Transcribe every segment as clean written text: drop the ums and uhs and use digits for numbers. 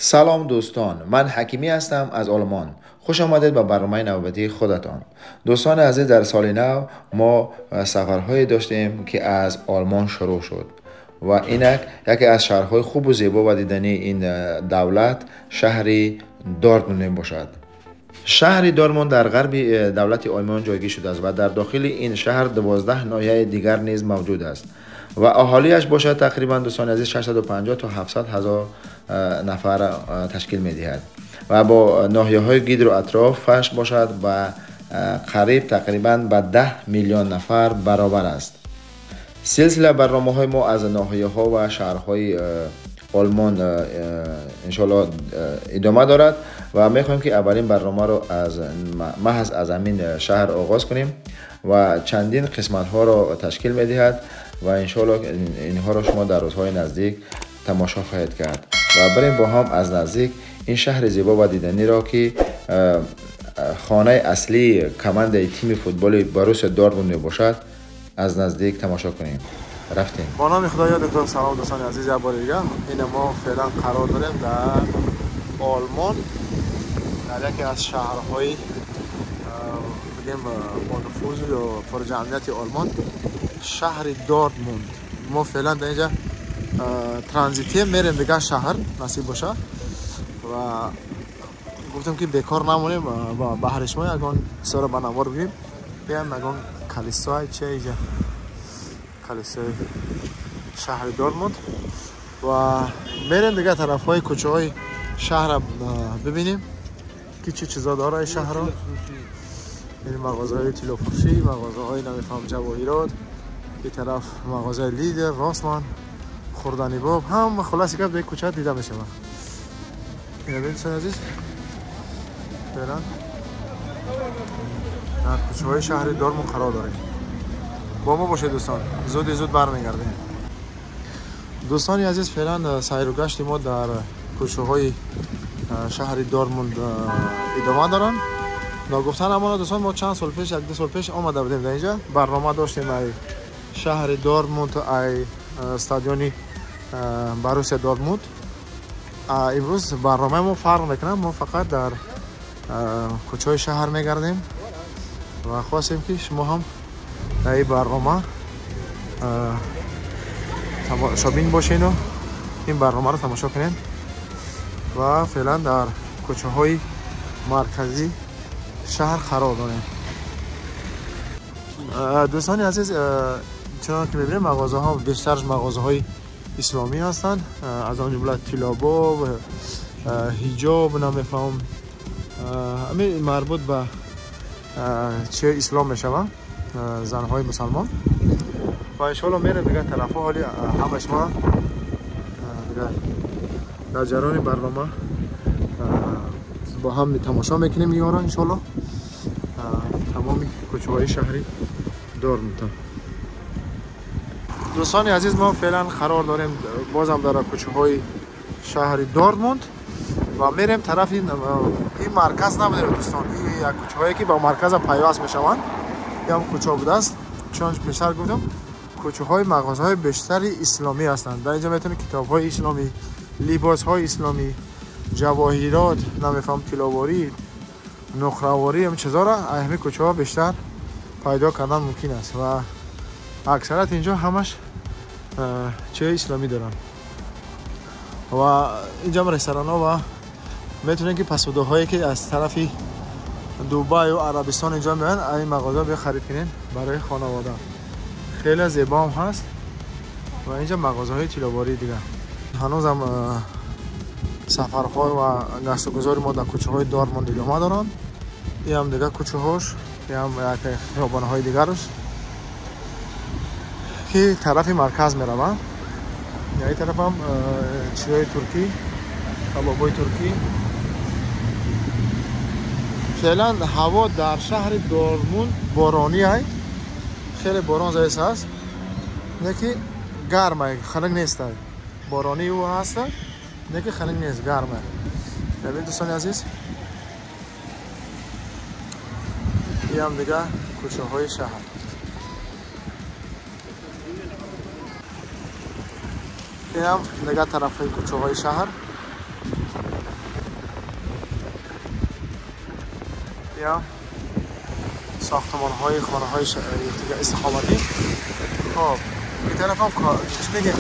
سلام دوستان، من حکیمی هستم از آلمان. خوش آمدید به برنامه نوبتی خودتان. دوستان عزیز، در سال نو ما سفرهایی داشتیم که از آلمان شروع شد و اینک یکی از شهرهای خوب و زیبا و دیدنی این دولت شهری دورتموند باشد. شهر دورتموند در غرب دولت آلمان جایگیر شده است و در داخل این شهر 12 ناحیه دیگر نیز موجود است و اهالیش باشد تقریبا دوستان عزیز 650 تا 700 هزار نفر تشکیل می دهد و با ناحیه های گید و اطرافش باشد و قریب تقریبا به 10 میلیون نفر برابر است. سلسله برنامه های ما از ناحیه ها و شهرهای آلمان انشالله ادامه دارد و می خواهیم که اولین برنامه رو محض از همین شهر آغاز کنیم و چندین قسمت ها را تشکیل می دهد و انشالله اینها را شما در روزهای نزدیک تماشا خواهید کرد و بریم با هم از نزدیک این شهر زیبا و دیدنی را که خانه اصلی کمند تیم فوتبال بروسیا دورتموند باشد از نزدیک تماشا کنیم. رفتیم. با نام خداوند دکتر. سلام دوستان عزیز، یک بار دیگه این ما فعلا قرار داریم در آلمان، در یکی از شهرهای بگیم با نفوذ یا پرجمعیت آلمان، شهر دورتموند. ما فعلا در اینجا ترانزیتی میریم دیگه شهر نصیب باشه و گفتم که بیکار نمونیم با بحرش ما یکان سر بنوار بگیم بیایم یکان کلیسای چه اینجا کلیسای شهر دورتموند و میریم دیگه طرف های کوچه های شهر ببینیم که چه چیزا داره شهر رو. این مغازه های تیلو فروشی، مغازه های نمیفهم جواهرات، این طرف مغازه لیدر، راسمان، خوردنی باب، هم خلاصی که به کوچه دیده میشه. اینو ببینید عزیز، فعلا در کوچه های شهر دورتموند قرار داریم. با ما باشه دوستان، زود برمیگردیم. دوستانی عزیز، فعلا سیر و گشت ما در کوچه های شهر دورتموند ادامه دارن. نگفتن اما دوستان، ما چند سال پیش، 1-2 سال پیش آمده بودیم در اینجا، برنامه داشتیم ای شهر دورتموند ای استادیوم بروسیا دورتموند. امروز برنامه ما فرق میکنه، ما فقط در کوچه های شهر میگردیم و خواستیم که شما هم در این برنامه شابین باشین و این برنامه رو تماشا کنین و فعلا در کوچه های مرکزی شهر قرار داریم. دوستان عزیز، چون که می‌بینید مغازه ها بیشترش مغازه های اسلامی هستند، از آن جمله تیلاباب، حجاب، نمیفهم همین مربوط به چه اسلام میشوه، زنهای مسلمان. و انشالله میرم دیگه طرف ها، حالی همش ما در جریان برنامه با هم تماشا میکنیم یارا انشالله تمامی کوچه های شهری دورتموند. دوستان عزیز، ما فعلا قرار داریم بازم در کوچه های شهر دورتموند و میریم طرف این مرکز نبوده دوستان، این یک کوچه هایی که با مرکز پیوست میشوند. این هم کوچه بوده است، چون پیشتر گفتم کوچه های مغازه های بیشتری اسلامی هستند. در اینجا میتونید کتاب های اسلامی، لباس های اسلامی، جواهرات، نمیفهم طلاواری، نقره‌واری، هم چیزا را همه کوچه ها بیشتر پیدا کردن ممکن است و اکثرت اینجا همش چه اسلامی دارن و اینجا رستوران ها و میتونین که پسوده هایی که از طرف دبی و عربستان اینجا میان این مغازه بیا خرید کنین برای خانواده. خیلی زیبا هم هست و اینجا مغازه های طلاواری دیگه. هنوز هم سفرهای و گشت و گذار ما در کوچه های دورتموند ادامه دارن. این هم دیگه کوچه هاش، این هم یک خیابان های دیگرش که طرف مرکز میروم. این طرف هم چیزای ترکی، کبابای ترکی. فعلا هوا در شهر دورتموند بارانی است، خیلی باران زایس هست، یکی گرمه، خنک نیست، بارانی او هست، یکی خنک نیست، گرمه. ببین دوستان عزیز، این هم دیگه کوچه های شهر. این هم دیگه طرف کوچه های شهر. یا ساختمان های خانه های استخامتی. خب این طرف هم چی میگه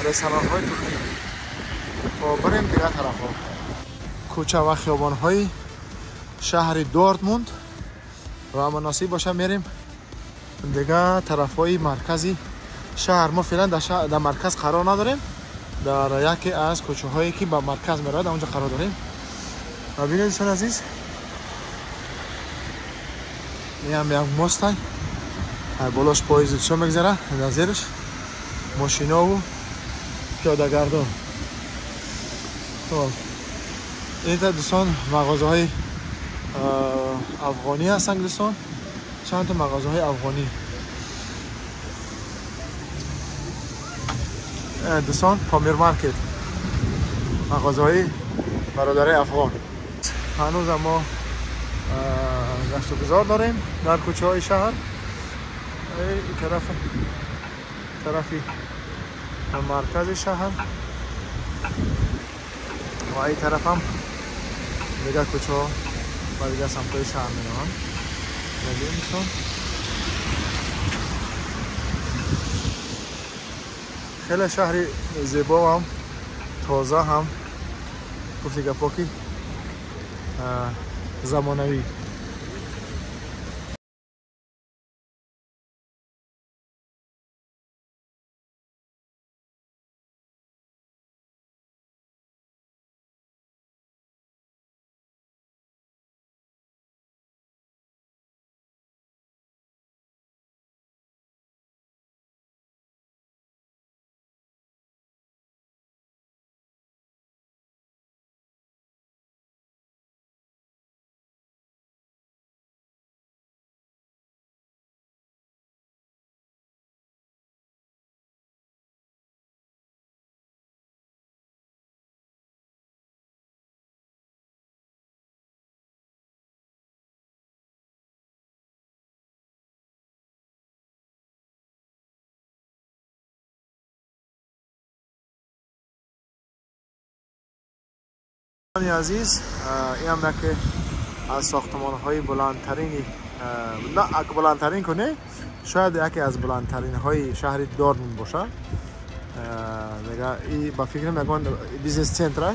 رستوران های ترکی. خب بریم دیگه طرف ها کوچه و خیابان های شهر دورتموند و مناسب باشه میریم دیگه طرف های مرکزی شهر. ما فعلا در مرکز قرار نداریم، در یکی از کوچه هایی که با مرکز میراد اونجا قرار داریم. و ببینید دوستان عزیز میام یک ماست بالاش پاییز چه میگذره در زیرش ماشینا و پیاده گردان. خب این دوستان مغازه های افغانی هستن دوستان، چند تا مغازه های افغانی دوستان. پامیر مارکت مغازه های برادرای افغان. هنوز ما گشت و گذار داریم در کوچه های شهر. این طرفی مرکز شهر و این طرف هم دیگه کوچه ها و دیگه سمت های شهر می روند. نگیم دوستان خیلی شهر زیبا هم تازه هم گفتی که پاکی زمانوی. عزیز این هم که از ساختمان های بلندترین نه اگه بلندترین کنه شاید یکی از بلندترین های شهر دورتموند باشه دیگه. این با فکر میگن بیزنس سنتر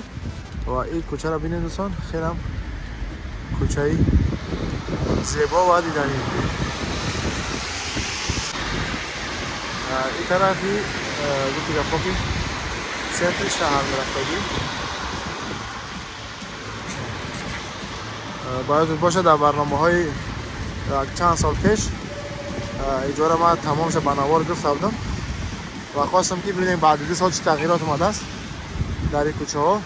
و این کوچه را ببینید دوستان خیلی هم کوچه زیبا و دیدنی. این طرفی گفتی گفتی سنتر شهر مرکزی باید باشه. در برنامه های چند سال پیش اجاره ما تمام شد بنوار گرفته بودم و خواستم که ببینیم بعد 2 سال چه تغییرات اومده است در این کوچه ها.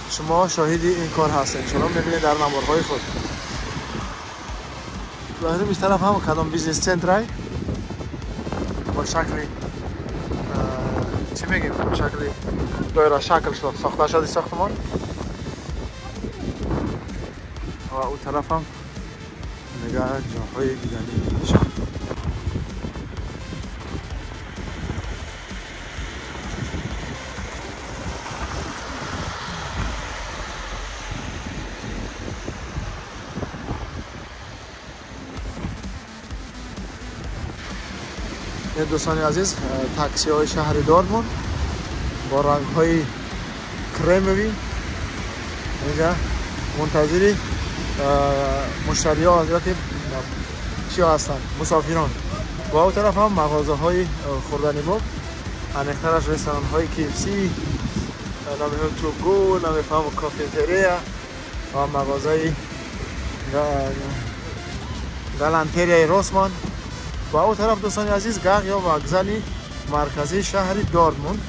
شما شاهدی این کار هست انشاءالله میبینید در نمبرهای خود. ظاهرا بیش طرف هم کدام بیزنس سنتر با شکل چی میگیم با شکل دایره شکل شد ساخته شد ساختمان. و اون طرف هم نگاه جاهای دیدنی میشه. دوستان عزیز تاکسی های شهر دورتموند با رنگ های کرموی اینجا منتظری مشتری ها یا که چی هستن مسافران. با اون طرف هم مغازه های خوردنی بود انیخترش رستوران های KFC نمیفهم توگو نمیفهم کافیتریا و مغازه گالانتریای روسمان. با اون طرف دوستان عزیز گاغ یا وокزال مرکزی شهر دورتموند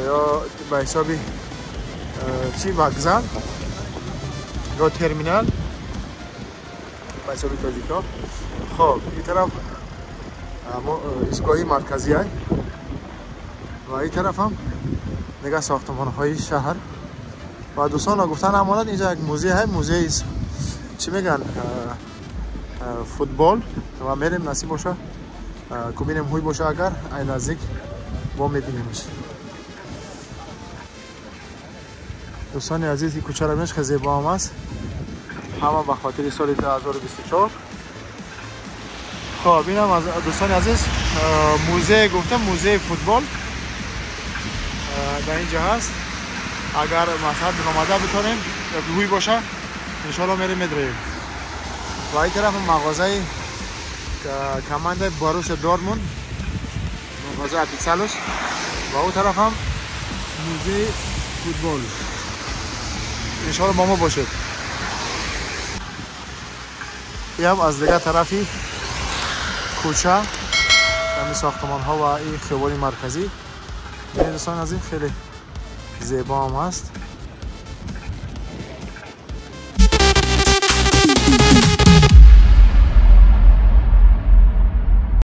یا به حساب چی وокزال یا ترمینال به حساب تاجیکا. خب این طرف ایستگاه مرکزی است و این طرف هم نگاه ساختمان های شهر. و دوستان گفتن امانت اینجا یک موزه های موزه چی میگن فوتبال و میریم نصیب باشه کبینم هوی باشه اگر این نزدیک با میبینیمش. دوستان عزیز این کوچه را میش خیلی زیبا هم است همه به خاطر سال 2024. خب اینم از دوستان عزیز موزه گفتم، موزه فوتبال در اینجا هست. اگر مثلا آماده بتونیم روی باشه انشالله میریم میدریم. و این طرف مغازه کماند باروسیا دورتموند، مغازه اپیکسالوس، و اون طرف هم موزه فوتبال. انشالله با ما باشید. این هم از دیگه طرفی کوچه همین ساختمان ها و این خیابان مرکزی. این دوستان از این خیلی زیبا هم هست.